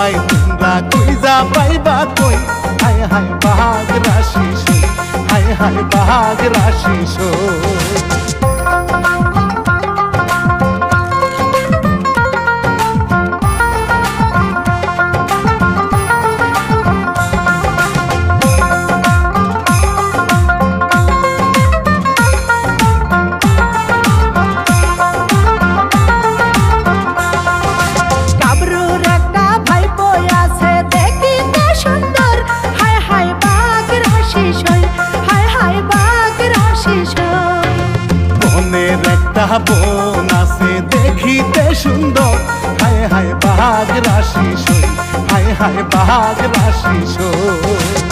সবাই তোমরা খুঁজা পাইবা কই হায় হায় বাঘ রাশি সই হায় হায় বাঘ রাশি সই বোন আছে দেখিতে সুন্দর হায় হায় বাঘ রাশি সই হায় হায় বাঘ রাশি সই